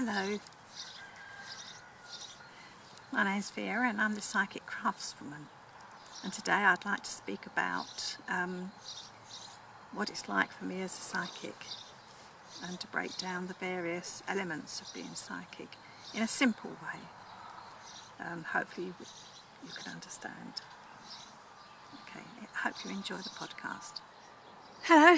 Hello, my name's Vera and I'm the Psychic Craftswoman, and today I'd like to speak about what it's like for me as a psychic and to break down the various elements of being psychic in a simple way. Hopefully you can understand. Okay, I hope you enjoy the podcast. Hello.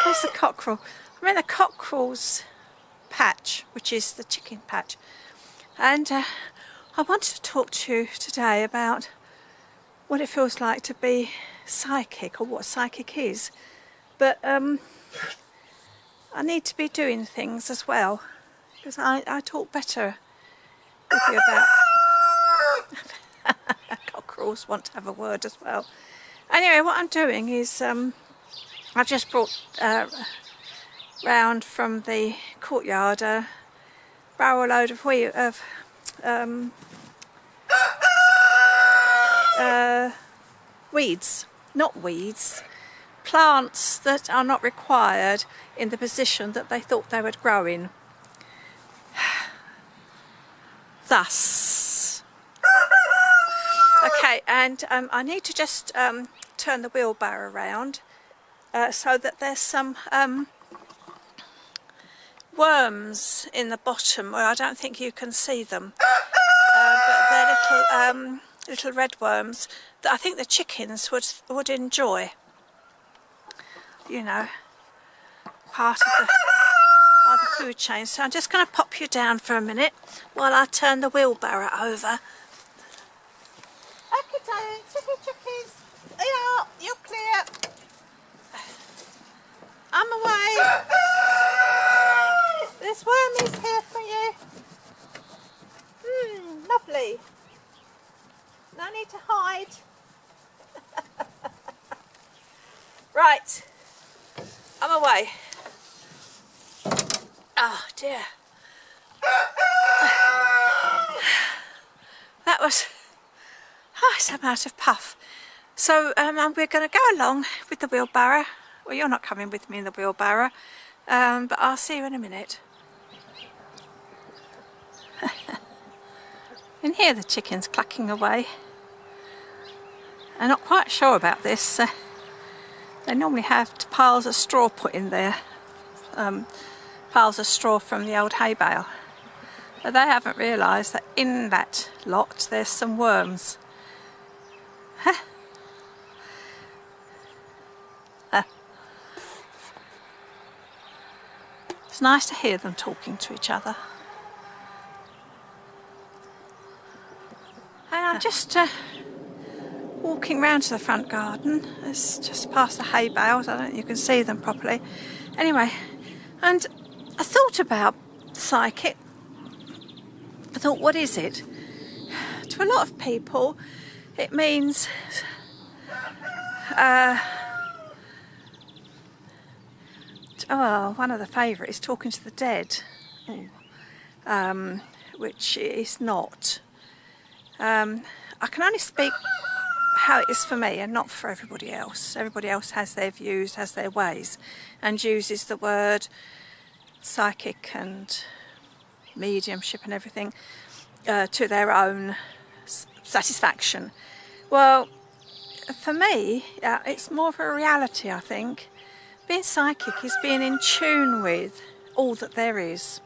There's the cockerel. I'm in the cockerel's patch, which is the chicken patch, and I wanted to talk to you today about what it feels like to be psychic, or what psychic is. But I need to be doing things as well, because I talk better with you about cockerels want to have a word as well. Anyway, what I'm doing is I've just brought round from the courtyard a barrel load of weeds, not weeds, plants that are not required in the position that they thought they would grow in. Thus. Okay, and I need to just turn the wheelbarrow around so that there's some worms in the bottom where I don't think you can see them, but they're little red worms that I think the chickens would enjoy. You know, part of the food chain. So I'm just going to pop you down for a minute while I turn the wheelbarrow over. Okay, darling, chickies, yeah, you're clear. I'm away. This worm is here for you. Lovely. No need to hide. Right, I'm away. Oh dear. That was... I'm out of puff. So we're going to go along with the wheelbarrow. Well, you're not coming with me in the wheelbarrow, but I'll see you in a minute. You can hear the chickens clucking away. I'm not quite sure about this. They normally have piles of straw put in there, piles of straw from the old hay bale. But they haven't realised that in that lot there's some worms. It's nice to hear them talking to each other. And I'm just walking round to the front garden. It's just past the hay bales. I don't think you can see them properly. Anyway, and I thought about psychic. I thought, what is it? To a lot of people, it means one of the favourites is talking to the dead, which is not. I can only speak how it is for me and not for everybody else. Everybody else has their views, has their ways, and uses the word psychic and mediumship and everything to their own satisfaction. Well, for me, it's more of a reality, I think. Being psychic is being in tune with all that there is.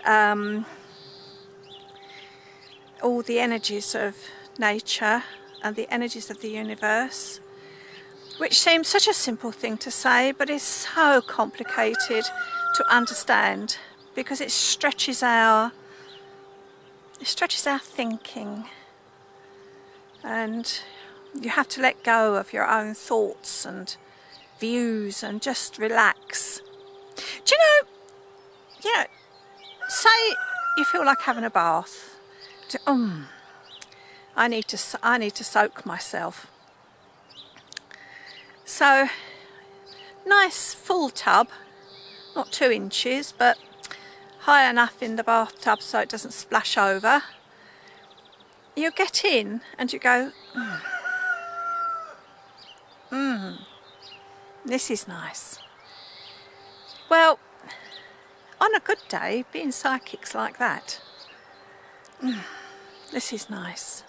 All the energies of nature and the energies of the universe, which seems such a simple thing to say, but is so complicated to understand because it stretches our thinking, and you have to let go of your own thoughts and views and just relax. Do you know, say you feel like having a bath. I need to soak myself. So, nice full tub, not 2 inches, but high enough in the bathtub so it doesn't splash over. You get in and you go, This is nice. Well, on a good day, being psychic's like that. This is nice.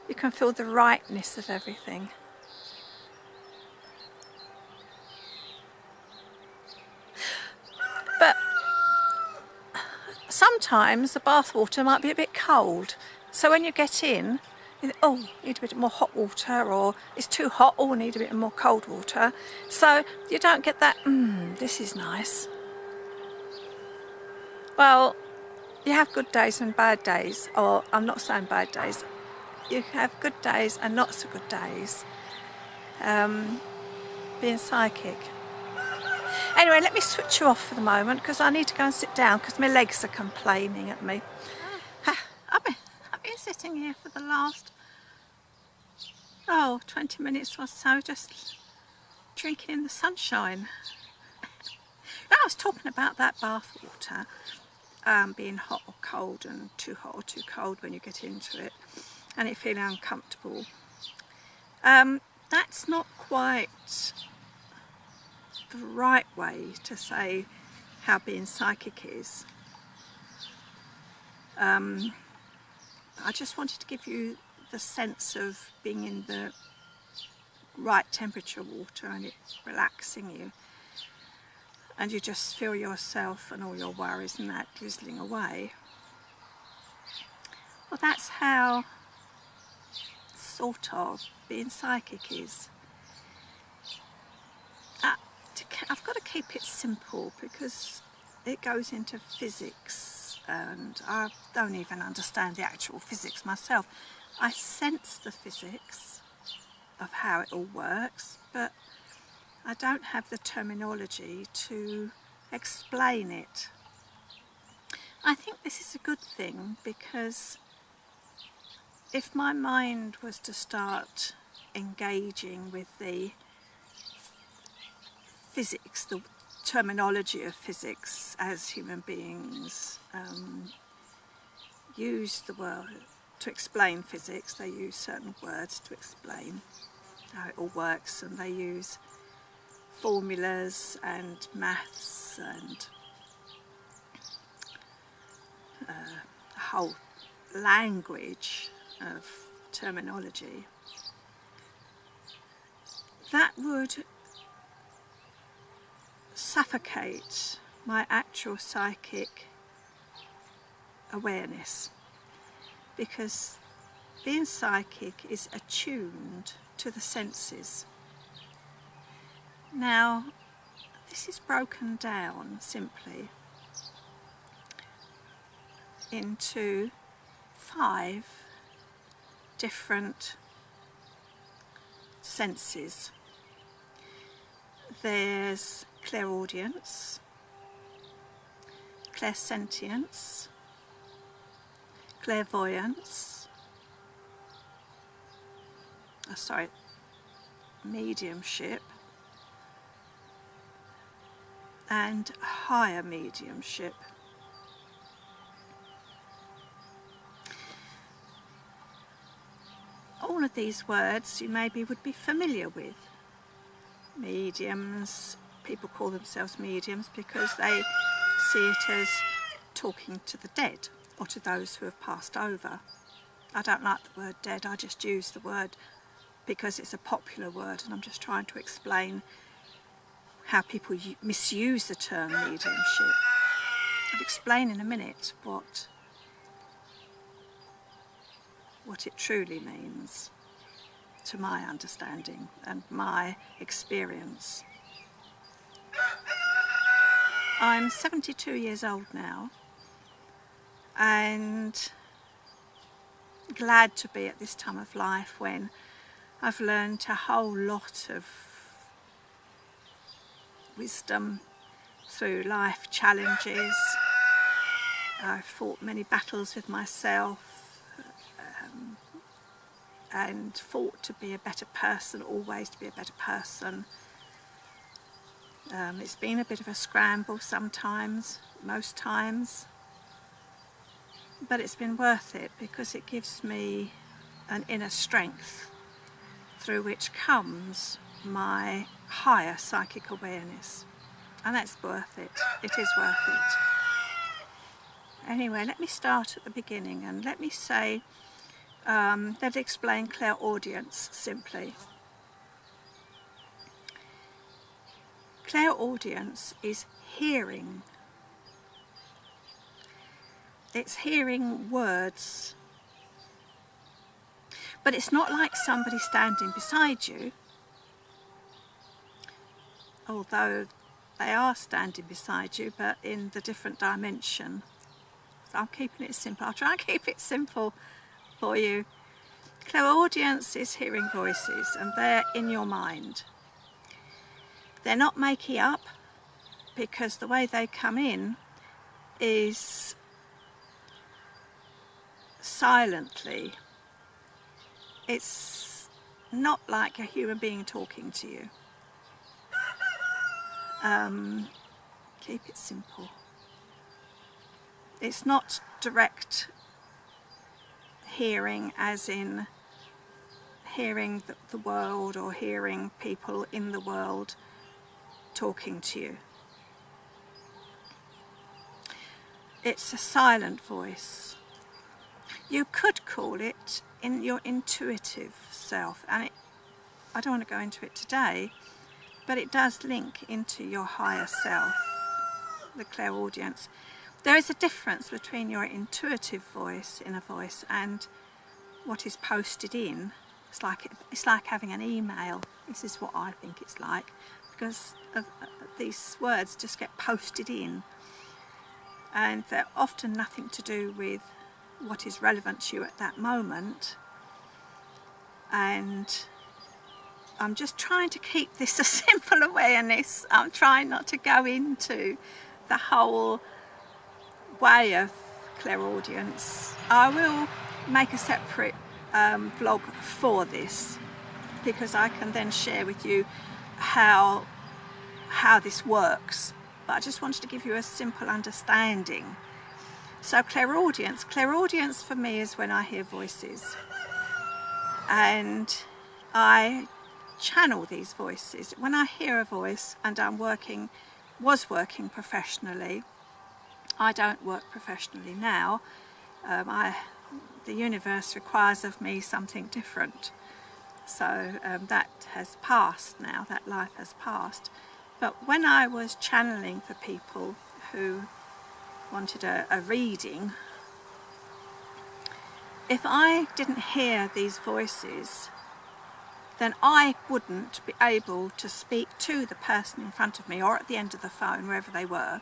You can feel the rightness of everything. But sometimes the bath water might be a bit cold. So when you get in, you think, oh, need a bit more hot water, or it's too hot, oh, need a bit more cold water. So you don't get that, this is nice. Well, you have good days and bad days, or I'm not saying bad days. You have good days and not so good days. Being psychic. Anyway, let me switch you off for the moment because I need to go and sit down because my legs are complaining at me. I've been sitting here for the last 20 minutes or so, just drinking in the sunshine. I was talking about that bath water being hot or cold, and too hot or too cold when you get into it, and it feeling uncomfortable. That's not quite the right way to say how being psychic is. I just wanted to give you the sense of being in the right temperature water and it relaxing you, and you just feel yourself and all your worries and that drizzling away. Well, that's how sort of being psychic is. I've got to keep it simple because it goes into physics, and I don't even understand the actual physics myself. I sense the physics of how it all works, but I don't have the terminology to explain it. I think this is a good thing, because if my mind was to start engaging with the physics, the terminology of physics, as human beings use the word to explain physics, they use certain words to explain how it all works, and they use formulas and maths and a whole language of terminology. That would suffocate my actual psychic awareness, because being psychic is attuned to the senses. Now, this is broken down simply into 5 different senses. There's clairaudience, clairsentience, clairvoyance, mediumship, and higher mediumship. All of these words you maybe would be familiar with. Mediums, people call themselves mediums because they see it as talking to the dead or to those who have passed over. I don't like the word dead, I just use the word because it's a popular word, and I'm just trying to explain how people misuse the term mediumship. I'll explain in a minute what it truly means to my understanding and my experience. I'm 72 years old now, and glad to be at this time of life when I've learned a whole lot of wisdom through life challenges. I've fought many battles with myself and fought to be a better person, always to be a better person. It's been a bit of a scramble sometimes, most times, but it's been worth it because it gives me an inner strength through which comes my higher psychic awareness, and that's worth it. It is worth it. Anyway, let me start at the beginning, and let me say, let's explain clairaudience simply. Clairaudience is hearing. It's hearing words. But it's not like somebody standing beside you, although they are standing beside you, but in the different dimension. So I'm keeping it simple. I'll try and keep it simple for you. Clairaudience is hearing voices, and they're in your mind. They're not making up, because the way they come in is silently. It's not like a human being talking to you. Keep it simple. It's not direct hearing, as in hearing the world or hearing people in the world talking to you. It's a silent voice. You could call it in your intuitive self, and I don't want to go into it today, but it does link into your higher self, the clairaudience. There is a difference between your intuitive voice, inner voice, and what is posted in. It's like having an email. This is what I think it's like, because these words just get posted in, and they're often nothing to do with what is relevant to you at that moment. And I'm just trying to keep this a simple awareness. I'm trying not to go into the whole way of clairaudience. I will make a separate vlog for this, because I can then share with you how this works. But I just wanted to give you a simple understanding. So clairaudience for me is when I hear voices, and I channel these voices. When I hear a voice, and was working professionally, I don't work professionally now. The universe requires of me something different. So that has passed now, that life has passed. But when I was channeling for people who wanted a reading, if I didn't hear these voices, then I wouldn't be able to speak to the person in front of me, or at the end of the phone, wherever they were.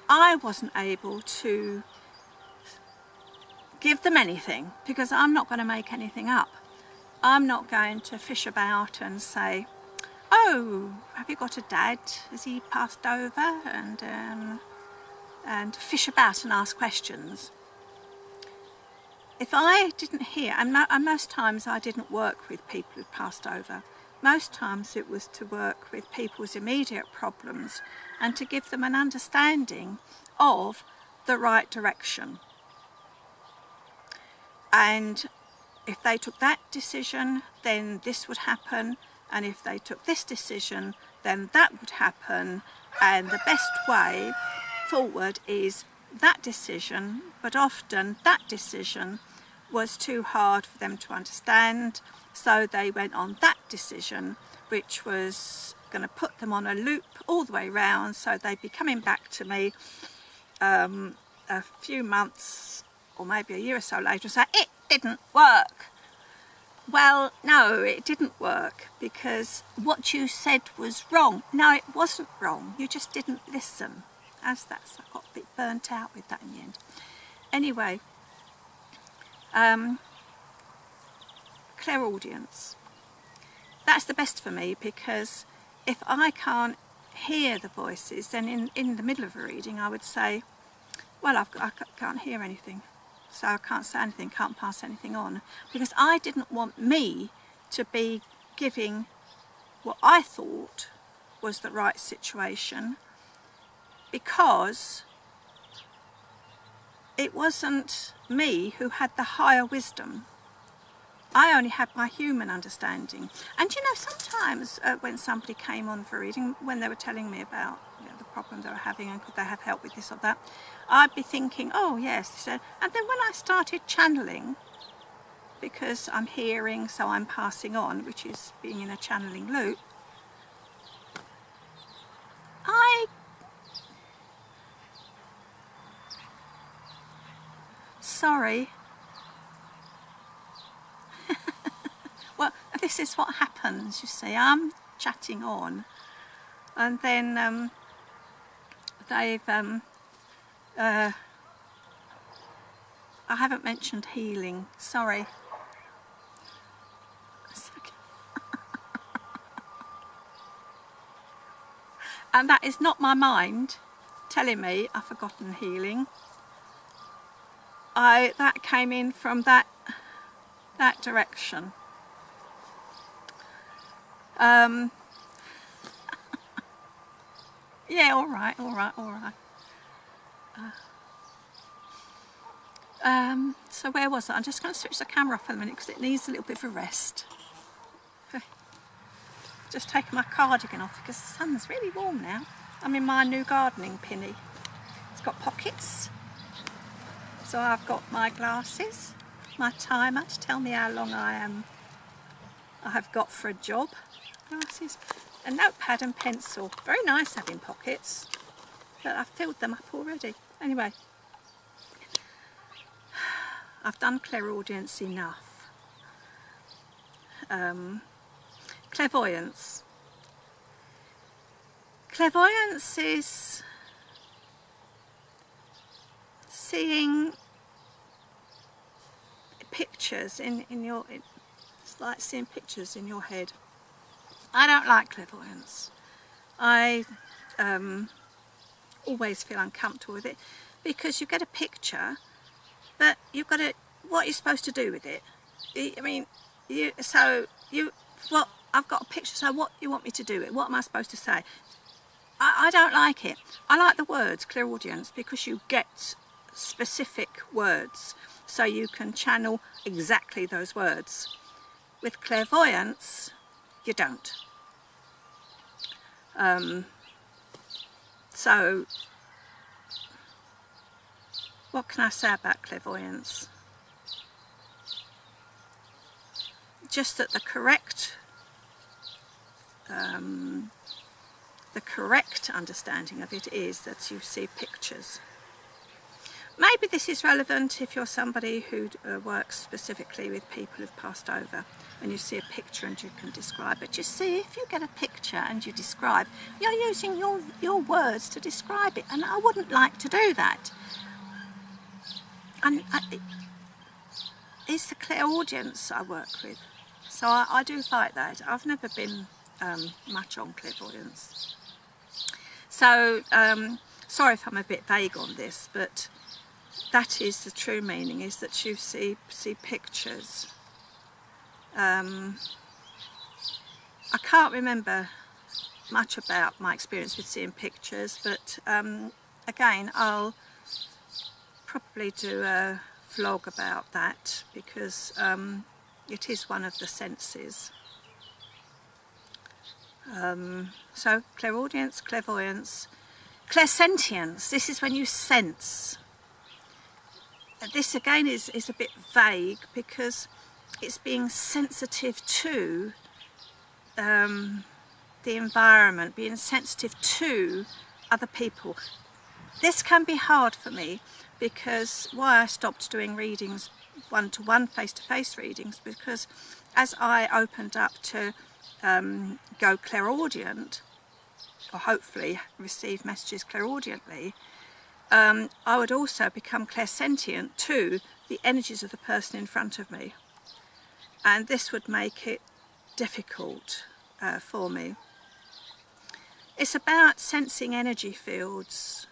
I wasn't able to give them anything, because I'm not going to make anything up. I'm not going to fish about and say, oh, have you got a dad? Has he passed over? And fish about and ask questions. If I didn't hear, and most times I didn't work with people who passed over. Most times it was to work with people's immediate problems and to give them an understanding of the right direction. And if they took that decision, then this would happen. And if they took this decision, then that would happen. And the best way forward is that decision, but often that decision was too hard for them to understand, so they went on that decision, which was going to put them on a loop all the way round. So they'd be coming back to me a few months or maybe a year or so later and say, it didn't work. Well, no, it didn't work, because what you said was wrong. No, it wasn't wrong, you just didn't listen. I got a bit burnt out with that in the end. Anyway, clairaudience. That's the best for me, because if I can't hear the voices, then in the middle of a reading I would say, well, I can't hear anything, so I can't say anything, can't pass anything on, because I didn't want me to be giving what I thought was the right situation, because it wasn't me who had the higher wisdom. I only had my human understanding. And you know, sometimes when somebody came on for reading, when they were telling me about, you know, the problem they were having and could they have help with this or that, I'd be thinking, oh yes. And then when I started channeling, because I'm hearing, so I'm passing on, which is being in a channeling loop, sorry. Well, this is what happens, you see. I'm chatting on, and then they've I haven't mentioned healing, sorry. And that is not my mind telling me I've forgotten healing. That came in from that direction. Yeah, all right. So where was I? I'm just going to switch the camera off for a minute because it needs a little bit of a rest. Just taking my cardigan off because the sun's really warm now. I'm in my new gardening pinny. It's got pockets. So I've got my glasses, my timer to tell me how long I have got for a job. Glasses, a notepad and pencil. Very nice having pockets, but I've filled them up already. Anyway, I've done clairaudience enough. Clairvoyance. Clairvoyance is seeing pictures in your, it's like seeing pictures in your head. I don't like clairvoyance. I always feel uncomfortable with it because you get a picture, but you've got to, what you're supposed to do with it. I mean, well, I've got a picture, so what you want me to do with it? What am I supposed to say? I don't like it. I like the words clairaudience because you get specific words, so you can channel exactly those words. With clairvoyance, you don't. So, what can I say about clairvoyance? Just that the correct understanding of it is that you see pictures. Maybe this is relevant if you're somebody who works specifically with people who've passed over and you see a picture and you can describe it. You see, if you get a picture and you describe, you're using your words to describe it, and I wouldn't like to do that. And it's the clairaudience I work with, so I do fight that. I've never been much on clairvoyance. So, sorry if I'm a bit vague on this, but that is the true meaning, is that you see pictures. I can't remember much about my experience with seeing pictures, but again, I'll probably do a vlog about that because it is one of the senses. So clairaudience, clairvoyance, clairsentience, this is when you sense. This again is a bit vague because it's being sensitive to the environment, being sensitive to other people. This can be hard for me because why I stopped doing readings, one-to-one, face-to-face readings, because as I opened up to go clairaudient, or hopefully receive messages clairaudiently, I would also become clairsentient to the energies of the person in front of me, and this would make it difficult for me. It's about sensing energy fields,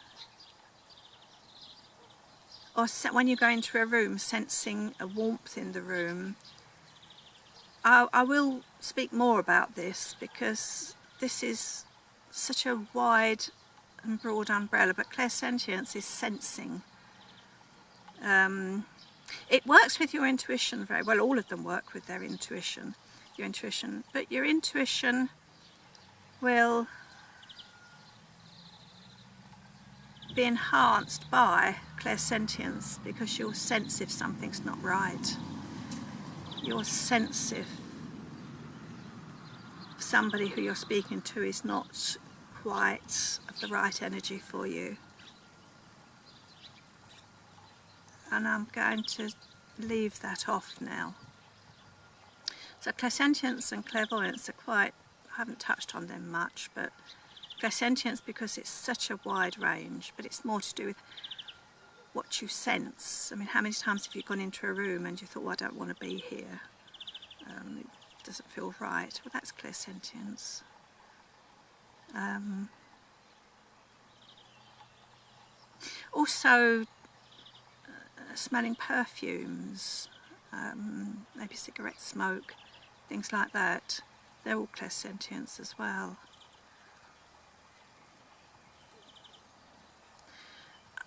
or when you go into a room, sensing a warmth in the room. I will speak more about this because this is such a wide and broad umbrella, but clairsentience is sensing. It works with your intuition very well. All of them work with their intuition, but your intuition will be enhanced by clairsentience, because you'll sense if something's not right. You'll sense if somebody who you're speaking to is not quite of the right energy for you. And I'm going to leave that off now. So clairsentience and clairvoyance are quite, I haven't touched on them much, but clairsentience, because it's such a wide range, but it's more to do with what you sense. I mean, how many times have you gone into a room and you thought, well, I don't want to be here, it doesn't feel right? Well, that's clairsentience. Also, smelling perfumes, maybe cigarette smoke, things like that, they're all clairsentience as well.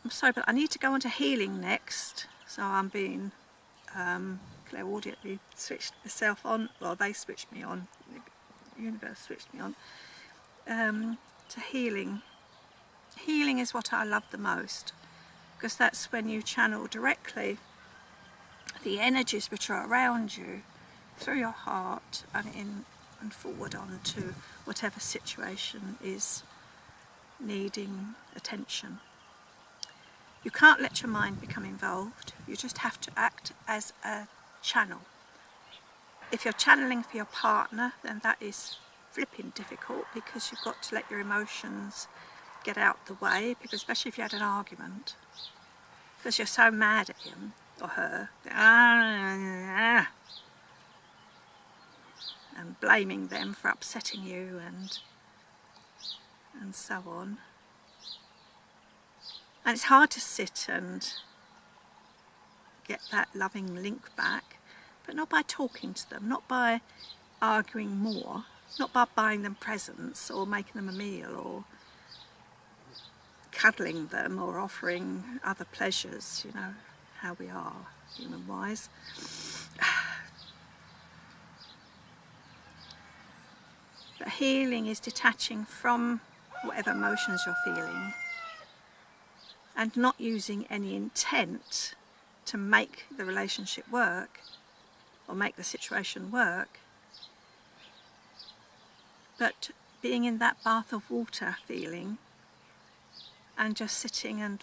I'm sorry, but I need to go on to healing next, so I'm being clairaudiently switched myself on, well, they switched me on, the universe switched me on, to healing. Healing is what I love the most, because that's when you channel directly the energies which are around you through your heart and in and forward on to whatever situation is needing attention. You can't let your mind become involved, you just have to act as a channel. If you're channeling for your partner, then that is flipping difficult, because you've got to let your emotions get out the way, because especially if you had an argument, because you're so mad at him or her, and blaming them for upsetting you and so on. And it's hard to sit and get that loving link back, but not by talking to them, not by arguing more, not by buying them presents or making them a meal or cuddling them or offering other pleasures, you know how we are human-wise. But healing is detaching from whatever emotions you're feeling and not using any intent to make the relationship work or make the situation work, but being in that bath of water feeling and just sitting and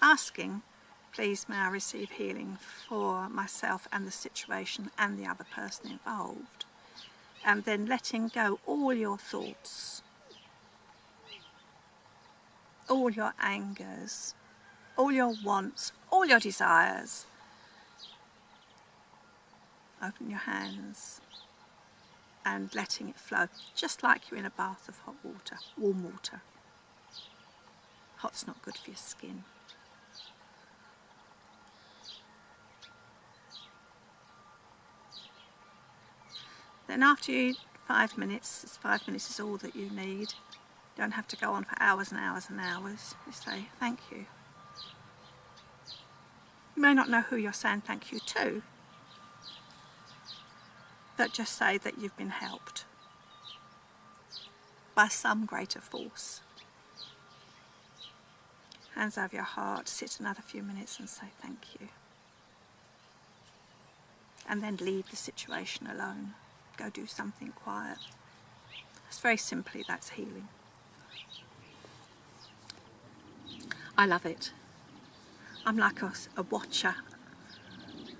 asking, please may I receive healing for myself and the situation and the other person involved, and then letting go all your thoughts, all your angers, all your wants, all your desires. Open your hands and letting it flow, just like you're in a bath of hot water, warm water. Hot's not good for your skin. Then after 5 minutes, 5 minutes is all that you need. You don't have to go on for hours and hours and hours. You say thank you. You may not know who you're saying thank you to, but just say that you've been helped by some greater force. Hands over your heart, sit another few minutes and say thank you. And then leave the situation alone. Go do something quiet. It's very simply, that's healing. I love it. I'm like a watcher.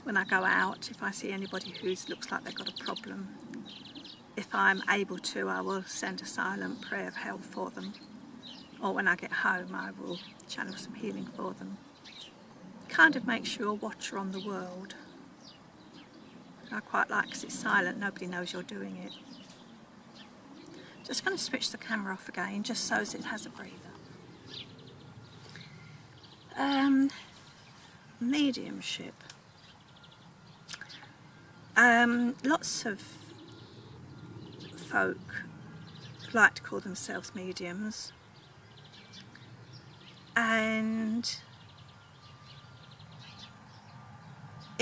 When I go out, if I see anybody who looks like they've got a problem, if I'm able to, I will send a silent prayer of help for them. Or when I get home, I will channel some healing for them. Kind of makes you a watcher on the world. I quite like, because it's silent, nobody knows you're doing it. Just going to switch the camera off again, just so as it has a breather. Mediumship. Lots of folk like to call themselves mediums, and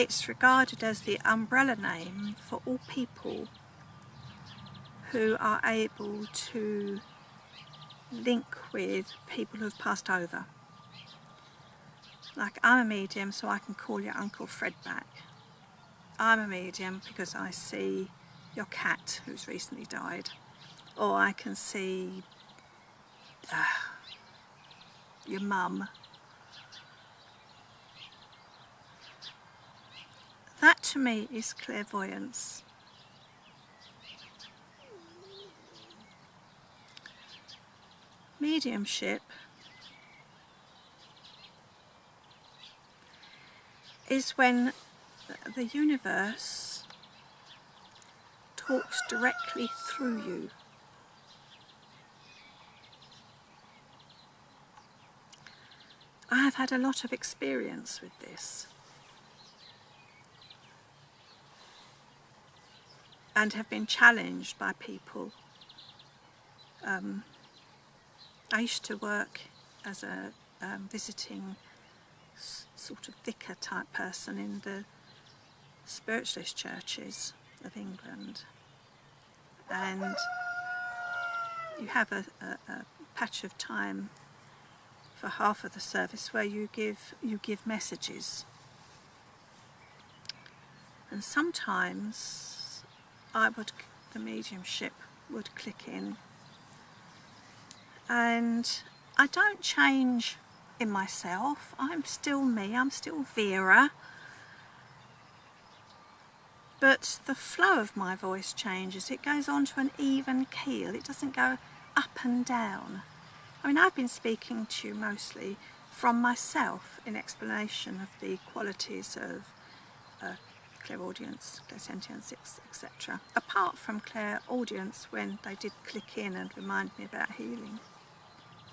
it's regarded as the umbrella name for all people who are able to link with people who have passed over. Like, I'm a medium, so I can call your Uncle Fred back. I'm a medium because I see your cat who's recently died, or I can see your mum. That to me is clairvoyance. Mediumship is when the universe talks directly through you. I have had a lot of experience with this and have been challenged by people. I used to work as a visiting sort of vicar type person in the spiritualist churches of England, and you have a patch of time for half of the service where you give messages, and sometimes the mediumship would click in, and I don't change in myself. I'm still me, I'm still Vera, but the flow of my voice changes. It goes on to an even keel. It doesn't go up and down. I mean, I've been speaking to you mostly from myself in explanation of the qualities of clairaudience, clairsentience, etc. Apart from clairaudience, when they did click in and remind me about healing.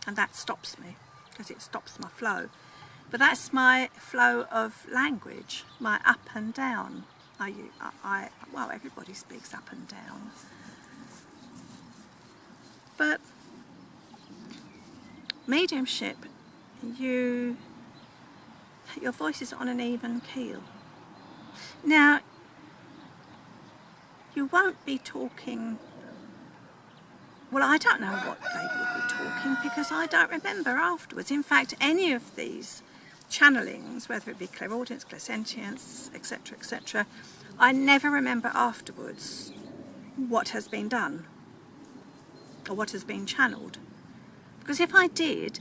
And that stops me, because it stops my flow. But that's my flow of language, my up and down. Well, everybody speaks up and down. But mediumship, your voice is on an even keel. Now, you won't be talking, well, I don't know what they would be talking because I don't remember afterwards. In fact, any of these channelings, whether it be clairaudience, clairsentience, etc., etc., I never remember afterwards what has been done or what has been channelled. Because if I did,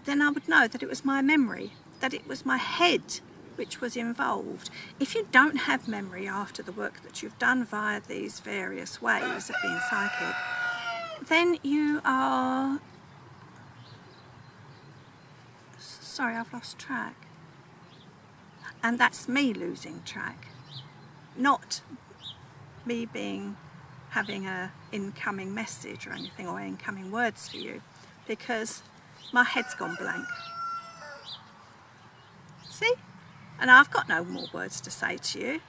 then I would know that it was my memory, that it was my head which was involved. If you don't have memory after the work that you've done via these various ways of being psychic, then you are... Sorry, I've lost track. And that's me losing track, not me having a incoming message or anything, or incoming words for you, because my head's gone blank. See? And I've got no more words to say to you.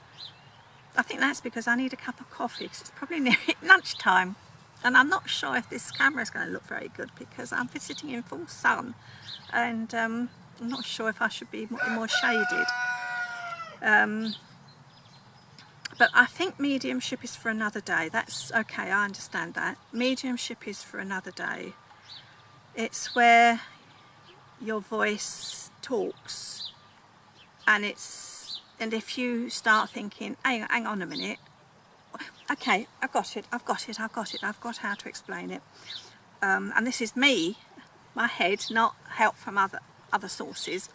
I think that's because I need a cup of coffee, because it's probably near lunchtime. And I'm not sure if this camera is going to look very good because I'm sitting in full sun, and I'm not sure if I should be more shaded. But I think mediumship is for another day. That's okay, I understand that. Mediumship is for another day. It's where your voice talks, and if you start thinking, hang on a minute, okay, I've got how to explain it. And this is me, my head, not help from other sources.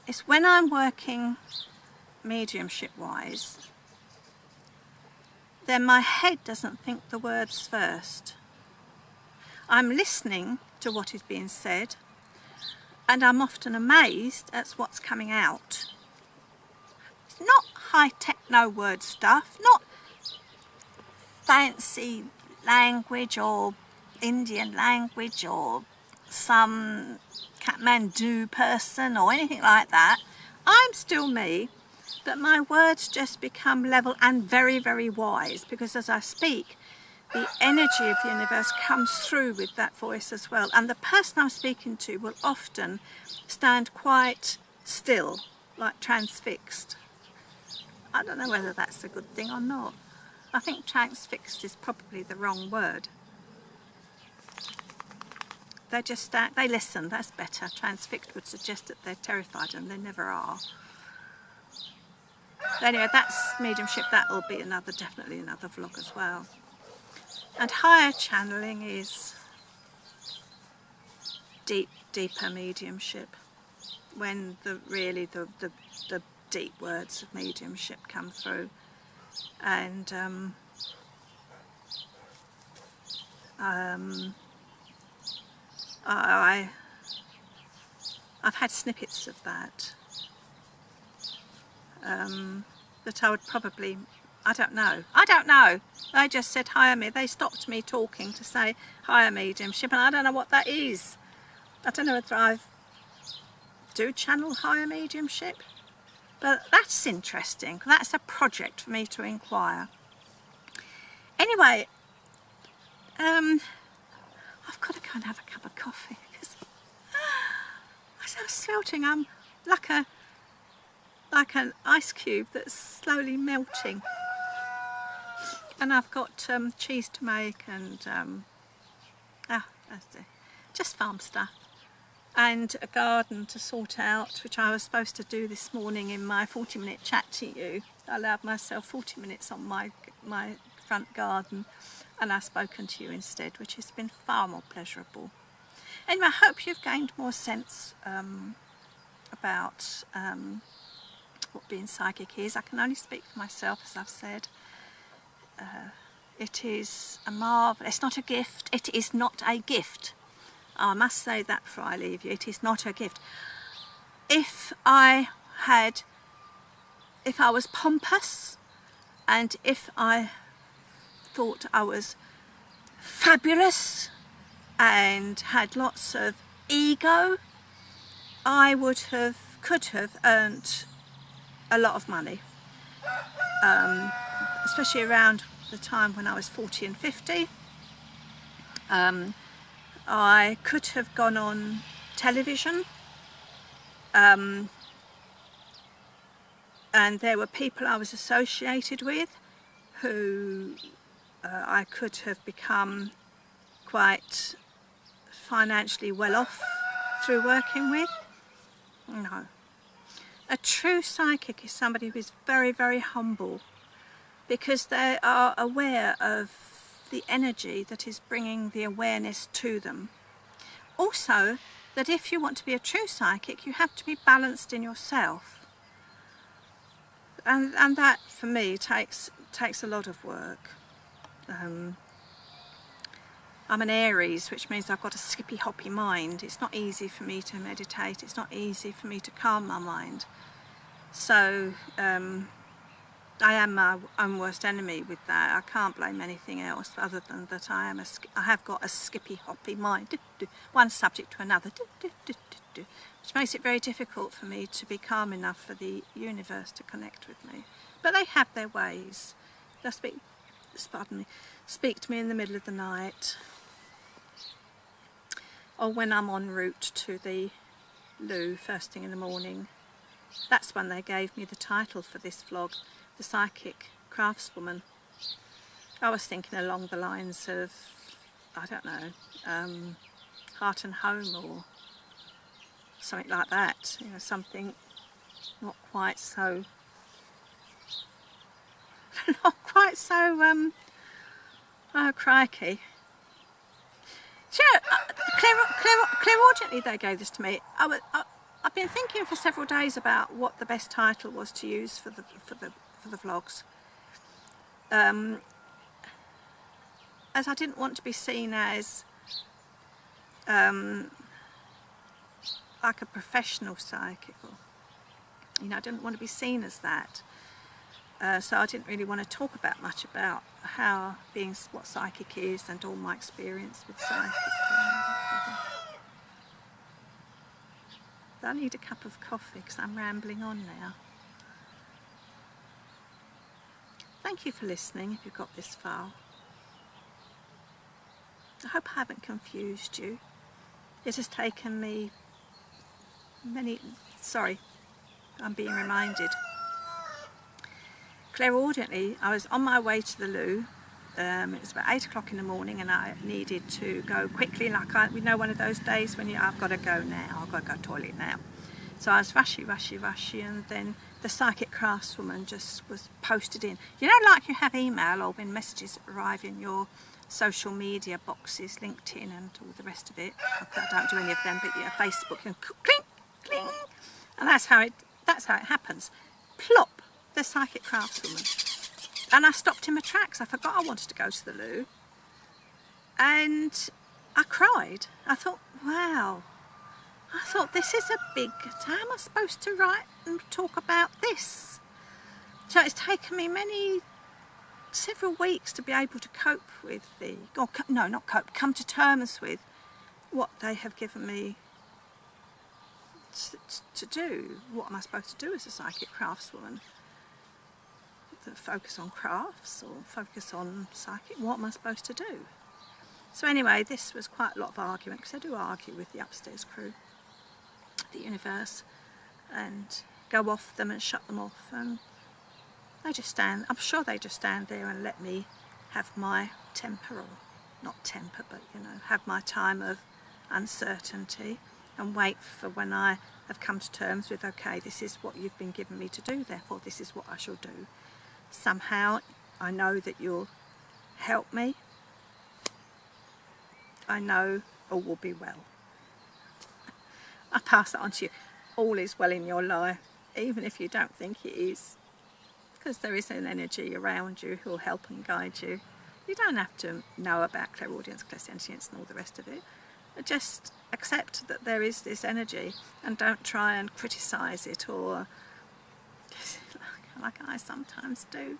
It's when I'm working mediumship-wise, then my head doesn't think the words first. I'm listening to what is being said, and I'm often amazed at what's coming out. It's not high-tech, no-word stuff, not fancy language or Indian language or some Kathmandu person or anything like that. I'm still me, but my words just become level and very, very wise, because as I speak, the energy of the universe comes through with that voice as well. And the person I'm speaking to will often stand quite still, like transfixed. I don't know whether that's a good thing or not. I think transfixed is probably the wrong word. They just they listen, that's better. Transfixed would suggest that they're terrified, and they never are. But anyway, that's mediumship. That will be definitely another vlog as well. And higher channeling is deeper mediumship, when the deep words of mediumship come through. And I've had snippets of that, that I would probably, I don't know. They just said higher me. They stopped me talking to say higher mediumship, and I don't know what that is. I don't know whether I do channel higher mediumship, but that's interesting. That's a project for me to inquire. Anyway, I've got to go and have a cup of coffee, because I was felt I'm like an ice cube that's slowly melting. And I've got cheese to make, and just farm stuff, and a garden to sort out, which I was supposed to do this morning in my 40-minute chat to you. I allowed myself 40 minutes on my front garden, and I've spoken to you instead, which has been far more pleasurable. Anyway, I hope you've gained more sense about what being psychic is. I can only speak for myself, as I've said. It is a marvel. It's not a gift. It is not a gift. I must say that before I leave you. It is not a gift. If I was pompous, and if I thought I was fabulous and had lots of ego, I could have earned a lot of money, especially around the time when I was 40 and 50. I could have gone on television, and there were people I was associated with who I could have become quite financially well off through working with. No. A true psychic is somebody who is very, very humble, because they are aware of the energy that is bringing the awareness to them. Also, that if you want to be a true psychic, you have to be balanced in yourself. And that, for me, takes a lot of work. I'm an Aries, which means I've got a skippy hoppy mind. It's not easy for me to meditate. It's not easy for me to calm my mind. So I am my own worst enemy with that. I can't blame anything else other than that I have got a skippy hoppy mind, one subject to another, which makes it very difficult for me to be calm enough for the universe to connect with me. But they have their ways. They'll speak to me in the middle of the night, or when I'm en route to the loo first thing in the morning. That's when they gave me the title for this vlog, The Psychic Craftswoman. I was thinking along the lines of, I don't know, Heart and Home or something like that. You know, something not quite so, oh crikey. Sure, clairaudiently they gave this to me. I've been thinking for several days about what the best title was to use for the vlogs, as I didn't want to be seen as like a professional psychic, or, you know, I didn't want to be seen as that. So I didn't really want to talk much about what psychic is and all my experience with psychic. I need a cup of coffee because I'm rambling on now. Thank you for listening if you've got this far. I hope I haven't confused you. It has taken me I'm being reminded. Clairaudiently, I was on my way to the loo. It was about 8 o'clock in the morning, and I needed to go quickly, like we know one of those days when I've got to go now, I've got to go to the toilet now. So I was rushy, and then the Psychic Craftswoman just was posted in. You know, like you have email or when messages arrive in your social media boxes, LinkedIn and all the rest of it. I don't do any of them, but yeah, Facebook, and clink, clink, and that's how it happens. Plop, the Psychic Craftswoman. And I stopped in my tracks. I forgot I wanted to go to the loo. And I cried. I thought, wow. I thought, this is a big... How am I supposed to write and talk about this? So it's taken me several weeks to be able to cope with come to terms with what they have given me to do. What am I supposed to do as a Psychic Craftswoman? Focus on crafts or focus on psychic? What am I supposed to do? So anyway, this was quite a lot of argument, because I do argue with the upstairs crew, the universe, and go off them and shut them off, and they just stand, I'm sure they just stand there and let me have my temper, or not temper, but you know, have my time of uncertainty and wait for when I have come to terms with, okay, this is what you've been given me to do, therefore this is what I shall do. Somehow I know that you'll help me. I know all will be well. I pass that on to you. All is well in your life, even if you don't think it is, because there is an energy around you who will help and guide you. You don't have to know about clairaudience, clairsentience and all the rest of it. Just accept that there is this energy and don't try and criticise it, or like I sometimes do.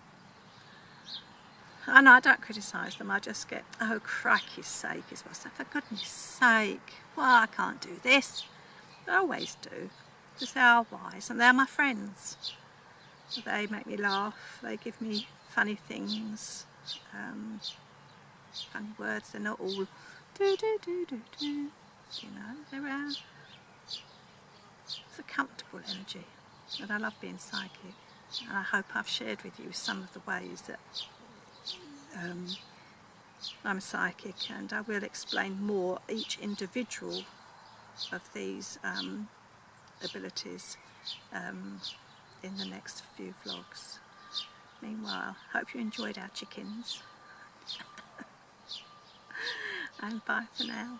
And I don't criticise them, I just get, oh crikey's sake, is what's that, for goodness sake, well, I can't do this. I always do, because they are wise and they're my friends. They make me laugh, they give me funny things, funny words. They're not all do, you know, they're it's a comfortable energy, and I love being psychic. And I hope I've shared with you some of the ways that I'm psychic, and I will explain more each individual of these abilities in the next few vlogs. Meanwhile, hope you enjoyed our chickens, and bye for now.